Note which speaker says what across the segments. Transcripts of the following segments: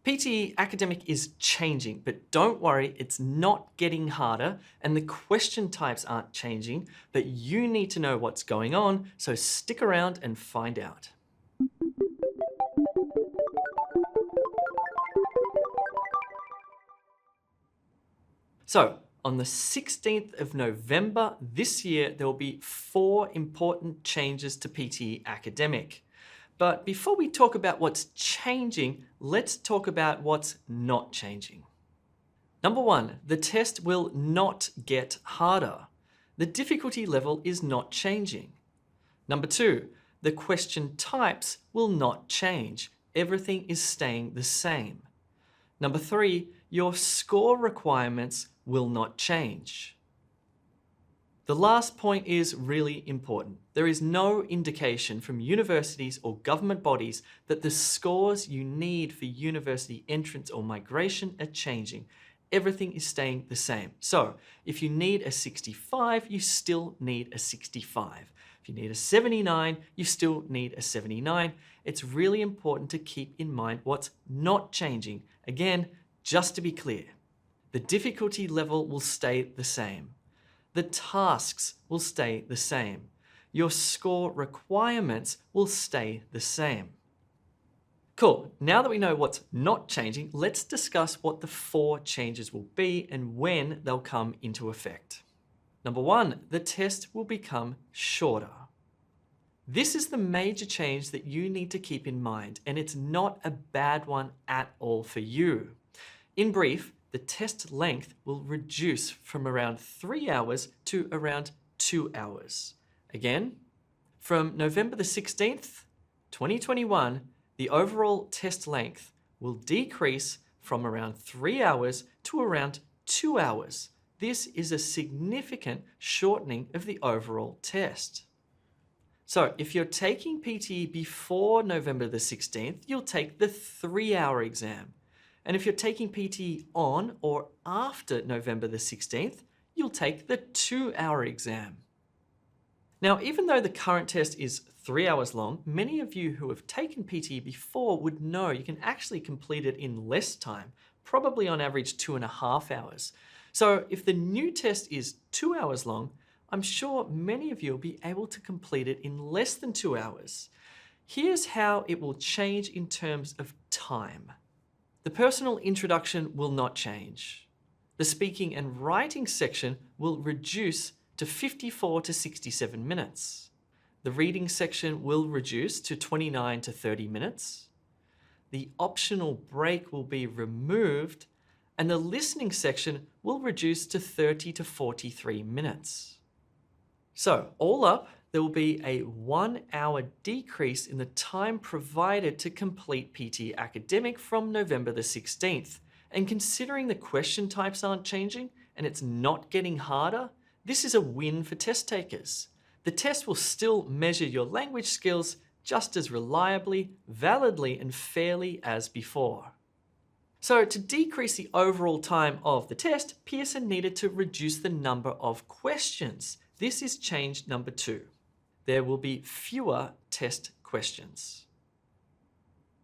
Speaker 1: PTE Academic is changing, but don't worry, it's not getting harder and the question types aren't changing, but you need to know what's going on, so stick around and find out. So, on the 16th of November this year, there will be 4 important changes to PTE Academic. But before we talk about what's changing, let's talk about what's not changing. Number 1, the test will not get harder. The difficulty level is not changing. Number 2, the question types will not change. Everything is staying the same. Number 3, your score requirements will not change. The last point is really important. There is no indication from universities or government bodies that the scores you need for university entrance or migration are changing. Everything is staying the same. So if you need a 65, you still need a 65. If you need a 79, you still need a 79. It's really important to keep in mind what's not changing. Again, just to be clear, the difficulty level will stay the same. The tasks will stay the same. Your score requirements will stay the same. Cool, now that we know what's not changing, let's discuss what the 4 changes will be and when they'll come into effect. Number 1, the test will become shorter. This is the major change that you need to keep in mind, and it's not a bad one at all for you. In brief, the test length will reduce from around 3 hours to around 2 hours. Again, from November the 16th, 2021, the overall test length will decrease from around 3 hours to around 2 hours. This is a significant shortening of the overall test. So if you're taking PTE before November the 16th, you'll take the 3-hour exam. And if you're taking PTE on or after November the 16th, you'll take the 2-hour exam. Now, even though the current test is 3 hours long, many of you who have taken PTE before would know you can actually complete it in less time, probably on average 2.5 hours. So if the new test is 2 hours long, I'm sure many of you will be able to complete it in less than 2 hours. Here's how it will change in terms of time. The personal introduction will not change. The speaking and writing section will reduce to 54 to 67 minutes. The reading section will reduce to 29 to 30 minutes. The optional break will be removed, and the listening section will reduce to 30 to 43 minutes. So, all up, there will be a 1-hour decrease in the time provided to complete PTE Academic from November the 16th. And considering the question types aren't changing and it's not getting harder, this is a win for test takers. The test will still measure your language skills just as reliably, validly, and fairly as before. So to decrease the overall time of the test, Pearson needed to reduce the number of questions. This is change number 2. There will be fewer test questions.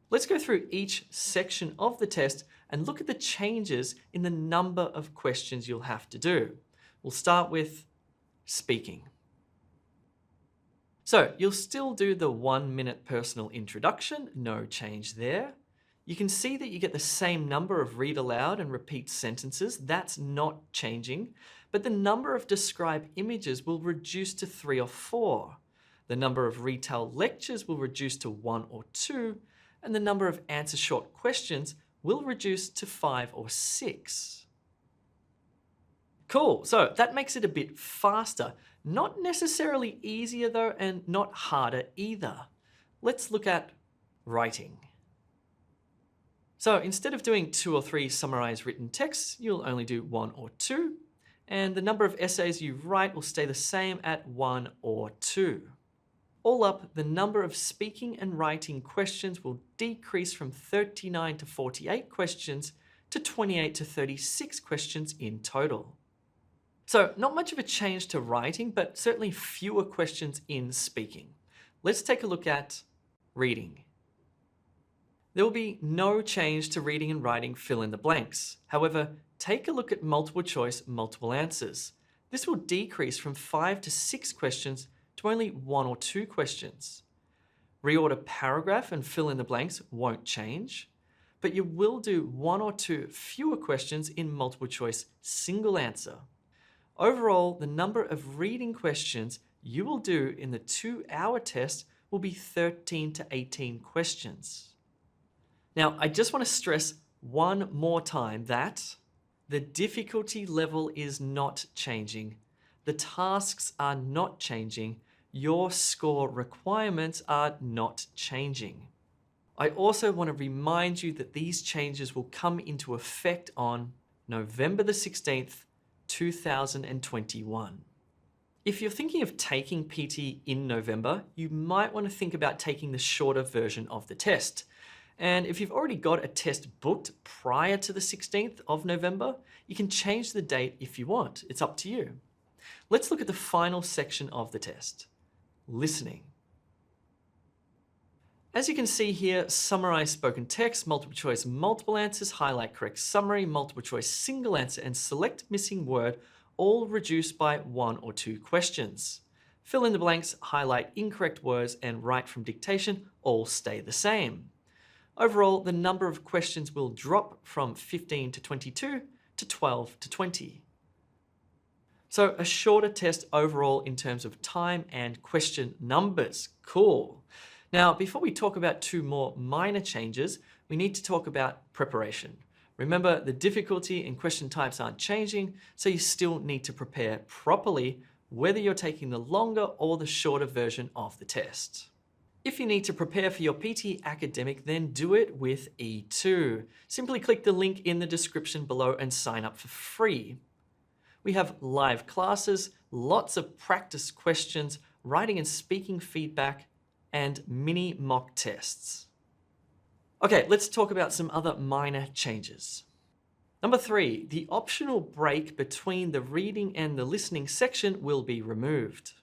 Speaker 1: Let's go through each section of the test and look at the changes in the number of questions you'll have to do. We'll start with speaking. So you'll still do the 1-minute personal introduction, no change there. You can see that you get the same number of read aloud and repeat sentences. That's not changing, but the number of describe images will reduce to 3 or 4. The number of retell lectures will reduce to 1 or 2, and the number of answer short questions will reduce to 5 or 6. Cool, so that makes it a bit faster. Not necessarily easier though, and not harder either. Let's look at writing. So instead of doing 2 or 3 summarized written texts, you'll only do 1 or 2, and the number of essays you write will stay the same at 1 or 2. All up, the number of speaking and writing questions will decrease from 39 to 48 questions to 28 to 36 questions in total. So not much of a change to writing, but certainly fewer questions in speaking. Let's take a look at reading. There will be no change to reading and writing fill in the blanks. However, take a look at multiple choice, multiple answers. This will decrease from 5 to 6 questions to only 1 or 2 questions. Reorder paragraph and fill in the blanks won't change, but you will do 1 or 2 fewer questions in multiple choice, single answer. Overall, the number of reading questions you will do in the 2-hour test will be 13 to 18 questions. Now, I just want to stress one more time that the difficulty level is not changing. The tasks are not changing. Your score requirements are not changing. I also want to remind you that these changes will come into effect on November the 16th, 2021. If you're thinking of taking PT in November, you might want to think about taking the shorter version of the test. And if you've already got a test booked prior to the 16th of November, you can change the date if you want. It's up to you. Let's look at the final section of the test, listening. As you can see here, summarize spoken text, multiple choice, multiple answers, highlight correct summary, multiple choice, single answer, and select missing word, all reduced by 1 or 2 questions. Fill in the blanks, highlight incorrect words, and write from dictation all stay the same. Overall, the number of questions will drop from 15 to 22 to 12 to 20. So a shorter test overall in terms of time and question numbers. Cool. Now, before we talk about 2 more minor changes, we need to talk about preparation. Remember, the difficulty and question types aren't changing, so you still need to prepare properly, whether you're taking the longer or the shorter version of the test. If you need to prepare for your PT Academic, then do it with E2. Simply click the link in the description below and sign up for free. We have live classes, lots of practice questions, writing and speaking feedback, and mini mock tests. Okay, let's talk about some other minor changes. Number 3, the optional break between the reading and the listening section will be removed.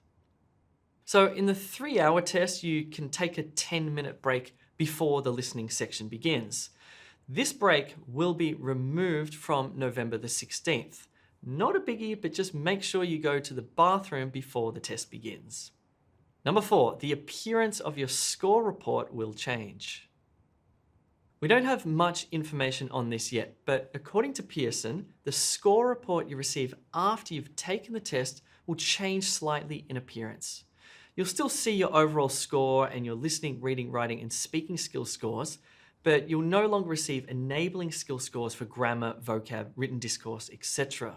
Speaker 1: So in the 3-hour test, you can take a 10-minute break before the listening section begins. This break will be removed from November the 16th. Not a biggie, but just make sure you go to the bathroom before the test begins. Number 4, the appearance of your score report will change. We don't have much information on this yet, but according to Pearson, the score report you receive after you've taken the test will change slightly in appearance. You'll still see your overall score and your listening, reading, writing, and speaking skill scores, but you'll no longer receive enabling skill scores for grammar, vocab, written discourse, etc.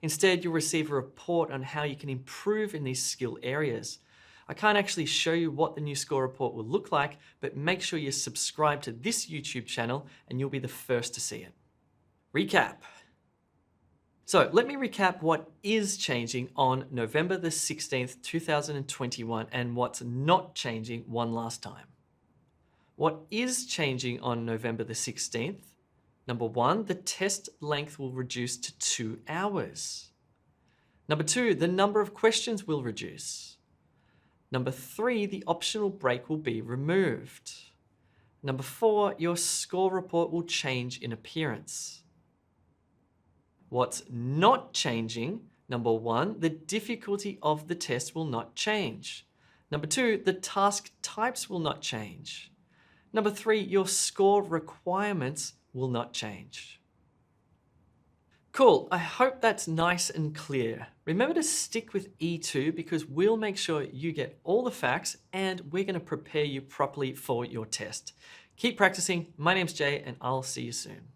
Speaker 1: Instead, you'll receive a report on how you can improve in these skill areas. I can't actually show you what the new score report will look like, but make sure you subscribe to this YouTube channel and you'll be the first to see it. Recap. So let me recap what is changing on November the 16th, 2021 and what's not changing one last time. What is changing on November the 16th? Number 1, the test length will reduce to 2 hours. Number 2, the number of questions will reduce. Number 3, the optional break will be removed. Number 4, your score report will change in appearance. What's not changing? Number 1, the difficulty of the test will not change. Number 2, the task types will not change. Number 3, your score requirements will not change. Cool, I hope that's nice and clear. Remember to stick with E2 because we'll make sure you get all the facts and we're going to prepare you properly for your test. Keep practicing. My name's Jay and I'll see you soon.